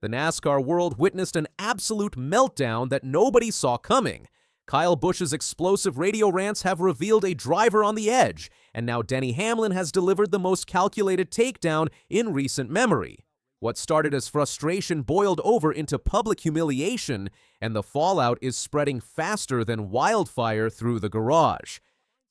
The NASCAR world witnessed an absolute meltdown that nobody saw coming. Kyle Busch's explosive radio rants have revealed a driver on the edge, and now Denny Hamlin has delivered the most calculated takedown in recent memory. What started as frustration boiled over into public humiliation, and the fallout is spreading faster than wildfire through the garage.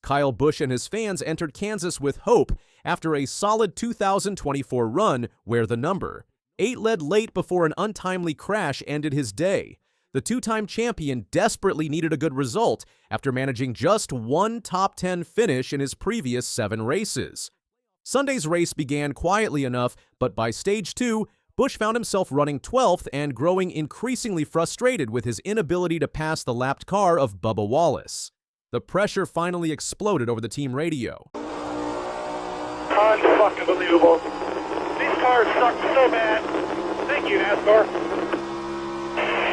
Kyle Busch and his fans entered Kansas with hope after a solid 2024 run where the number 8 led late before an untimely crash ended his day. The two-time champion desperately needed a good result after managing just one top 10 finish in his previous 7 races. Sunday's race began quietly enough, but by stage 2, Busch found himself running 12th and growing increasingly frustrated with his inability to pass the lapped car of Bubba Wallace. The pressure finally exploded over the team radio. Unfucking-believable. These cars suck so bad. Thank you, NASCAR.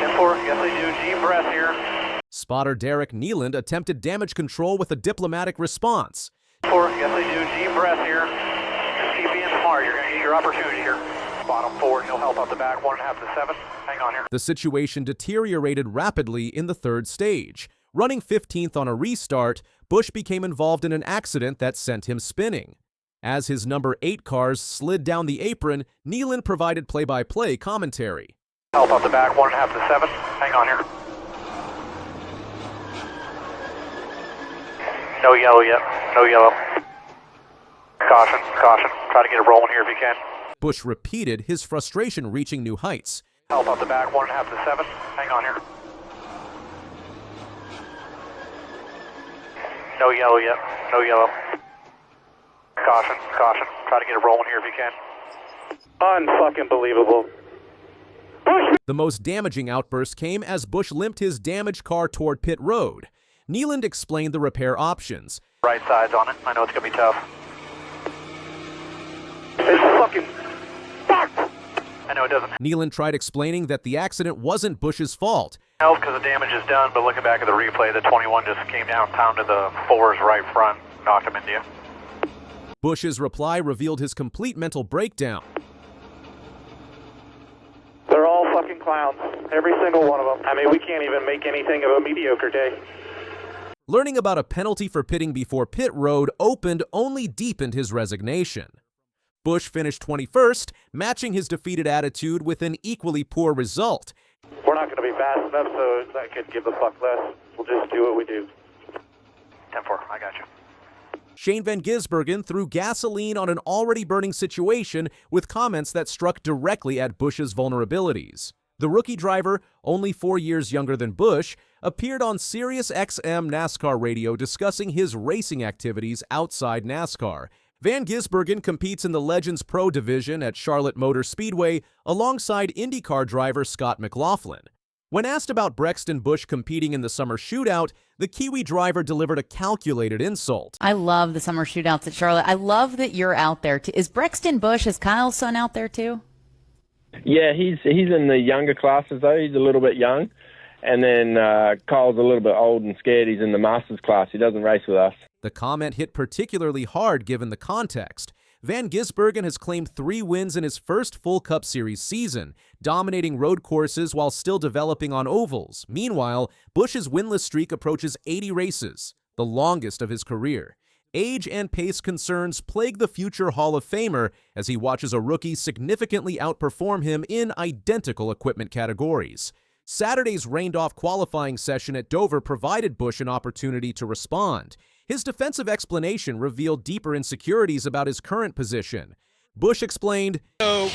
10-4, yes they do. G-breath here. Spotter Derek Nealand attempted damage control with a diplomatic response. 4, yes they do. G-breath here. Just keep being smart. You're going to get your opportunity here. Bottom 4, no help out the back. 1.5 to 7. Hang on here. The situation deteriorated rapidly in the third stage. Running 15th on a restart, Busch became involved in an accident that sent him spinning. As his number 8 cars slid down the apron, Nealand provided play-by-play commentary. Help out the back, 1.5 to 7. Hang on here. No yellow yet. No yellow. Caution, caution. Try to get it rolling here if you can. Busch repeated, his frustration reaching new heights. Help out the back, 1.5 to 7. Hang on here. No yellow yet. No yellow. Caution, caution. Try to get it rolling here if you can. Unfucking-believable. The most damaging outburst came as Busch limped his damaged car toward pit road. Nealand explained the repair options. Right side's on it. I know it's going to be tough. It's fucking fucked! I know it doesn't Nealand tried explaining that the accident wasn't Busch's fault. help because the damage is done, but looking back at the replay, the 21 just came down, pounded the 4's right front, knocked him into you. Busch's reply revealed his complete mental breakdown. They're all fucking clowns. Every single one of them. I mean, we can't even make anything of a mediocre day. Learning about a penalty for pitting before pit road opened only deepened his resignation. Busch finished 21st, matching his defeated attitude with an equally poor result. We're not going to be fast enough, so I could give a fuck less. We'll just do what we do. 10-4, I got you. Shane Van Gisbergen threw gasoline on an already burning situation with comments that struck directly at Busch's vulnerabilities. The rookie driver, only 4 years younger than Busch, appeared on Sirius XM NASCAR radio discussing his racing activities outside NASCAR. Van Gisbergen competes in the Legends Pro division at Charlotte Motor Speedway alongside IndyCar driver Scott McLaughlin. When asked about Brexton Busch competing in the summer shootout, the Kiwi driver delivered a calculated insult. I love the summer shootouts at Charlotte. I love that you're out there too. Is Brexton Busch, is Kyle's son out there too? Yeah, he's in the younger classes though. He's a little bit young. And then Kyle's a little bit old and scared. He's in the Masters class. He doesn't race with us. The comment hit particularly hard given the context. Van Gisbergen has claimed 3 wins in his first full Cup Series season, dominating road courses while still developing on ovals. Meanwhile, Busch's winless streak approaches 80 races, the longest of his career. Age and pace concerns plague the future Hall of Famer as he watches a rookie significantly outperform him in identical equipment categories. Saturday's rained-off qualifying session at Dover provided Busch an opportunity to respond. His defensive explanation revealed deeper insecurities about his current position. Busch explained, So,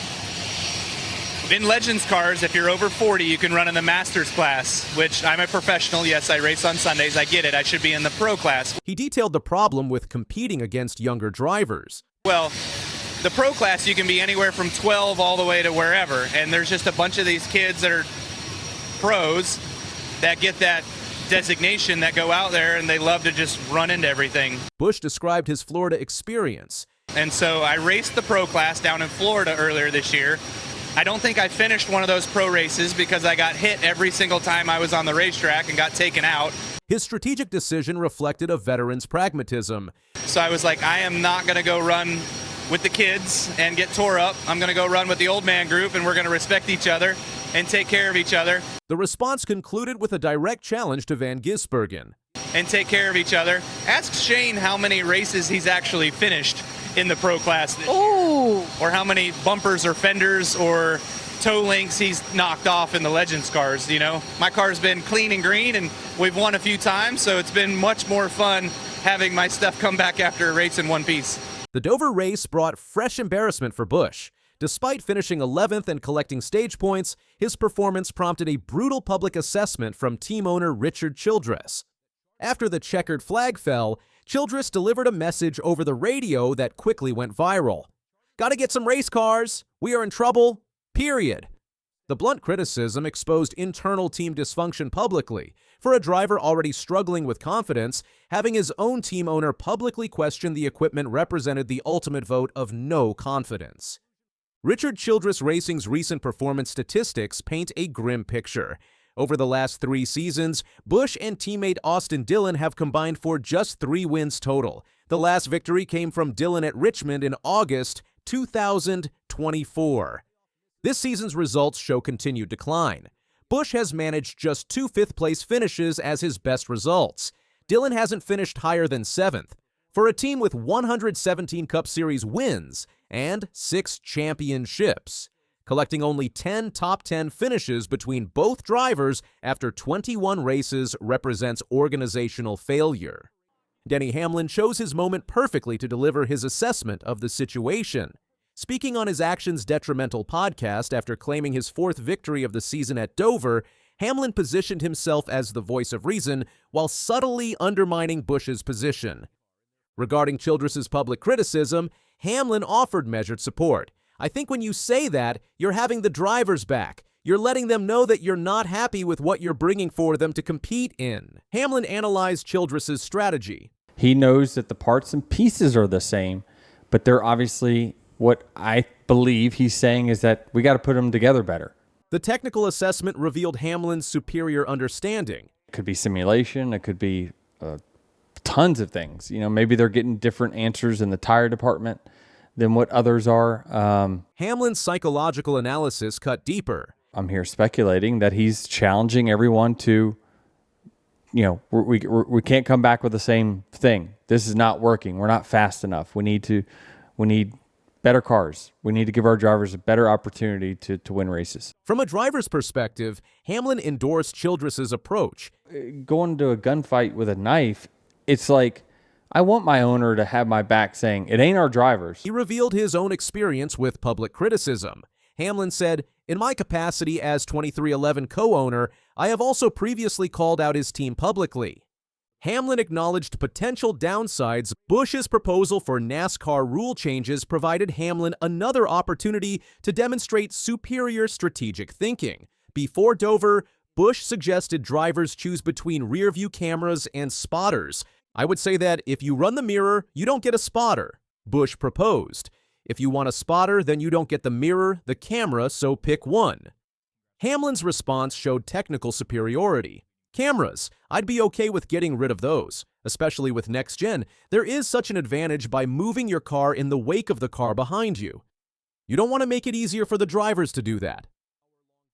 in Legends cars, if you're over 40, you can run in the Masters class, which I'm a professional. Yes, I race on Sundays. I get it. I should be in the Pro class. He detailed the problem with competing against younger drivers. Well, the Pro class, you can be anywhere from 12 all the way to wherever, and there's just a bunch of these kids that are pros that get that designation that go out there and they love to just run into everything. Busch described his Florida experience. And so I raced the Pro class down in Florida earlier this year. I don't think I finished one of those pro races because I got hit every single time I was on the racetrack and got taken out. His strategic decision reflected a veteran's pragmatism. So I was like, I am not going to go run with the kids and get tore up. I'm going to go run with the old man group, and we're going to respect each other and take care of each other. The response concluded with a direct challenge to Van Gisbergen. And take care of each other. Ask Shane how many races he's actually finished in the pro class this year. Or how many bumpers or fenders or toe links he's knocked off in the Legends cars. You know, my car's been clean and green, and we've won a few times, so it's been much more fun having my stuff come back after a race in one piece. The Dover race brought fresh embarrassment for Busch. Despite finishing 11th and collecting stage points, his performance prompted a brutal public assessment from team owner Richard Childress. After the checkered flag fell, Childress delivered a message over the radio that quickly went viral. "Gotta get some race cars. We are in trouble. Period." The blunt criticism exposed internal team dysfunction publicly. For a driver already struggling with confidence, having his own team owner publicly question the equipment represented the ultimate vote of no confidence. Richard Childress Racing's recent performance statistics paint a grim picture. Over the last 3 seasons, Busch and teammate Austin Dillon have combined for just 3 wins total. The last victory came from Dillon at Richmond in August 2024. This season's results show continued decline. Busch has managed just 2 fifth-place finishes as his best results. Dillon hasn't finished higher than 7th. For a team with 117 Cup Series wins and 6 championships, collecting only 10 top 10 finishes between both drivers after 21 races represents organizational failure. Denny Hamlin chose his moment perfectly to deliver his assessment of the situation. Speaking on his Actions Detrimental podcast after claiming his 4th victory of the season at Dover, Hamlin positioned himself as the voice of reason while subtly undermining Busch's position. Regarding Childress's public criticism, Hamlin offered measured support. "I think when you say that, you're having the drivers back. You're letting them know that you're not happy with what you're bringing for them to compete in." Hamlin analyzed Childress's strategy. He knows that the parts and pieces are the same, but they're obviously, what I believe he's saying is that we got to put them together better. The technical assessment revealed Hamlin's superior understanding. It could be simulation. It could be tons of things. You know, maybe they're getting different answers in the tire department than what others are. Hamlin's psychological analysis cut deeper. I'm here speculating that he's challenging everyone to, you know, we can't come back with the same thing. This is not working. We're not fast enough. We need better cars. We need to give our drivers a better opportunity to win races. From a driver's perspective, Hamlin endorsed Childress's approach. Going to a gunfight with a knife, it's like, I want my owner to have my back saying, it ain't our drivers. He revealed his own experience with public criticism. Hamlin said, "In my capacity as 2311 co-owner, I have also previously called out his team publicly." Hamlin acknowledged potential downsides. Busch's proposal for NASCAR rule changes provided Hamlin another opportunity to demonstrate superior strategic thinking. Before Dover, Busch suggested drivers choose between rear-view cameras and spotters. "I would say that if you run the mirror, you don't get a spotter," Busch proposed. "If you want a spotter, then you don't get the mirror, the camera, so pick one." Hamlin's response showed technical superiority. "Cameras, I'd be okay with getting rid of those. Especially with Next Gen, there is such an advantage by moving your car in the wake of the car behind you. You don't want to make it easier for the drivers to do that."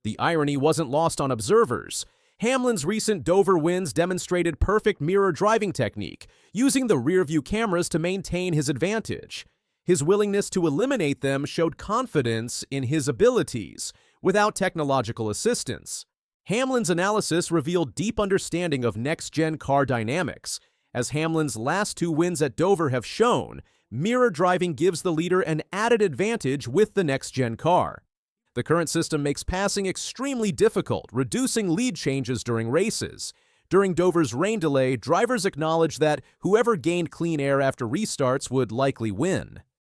The irony wasn't lost on observers. Hamlin's recent Dover wins demonstrated perfect mirror driving technique, using the rear-view cameras to maintain his advantage. His willingness to eliminate them showed confidence in his abilities, without technological assistance. Hamlin's analysis revealed deep understanding of next-gen car dynamics. As Hamlin's last 2 wins at Dover have shown, mirror driving gives the leader an added advantage with the next-gen car. The current system makes passing extremely difficult, reducing lead changes during races. During Dover's rain delay, drivers acknowledged that whoever gained clean air after restarts would likely win.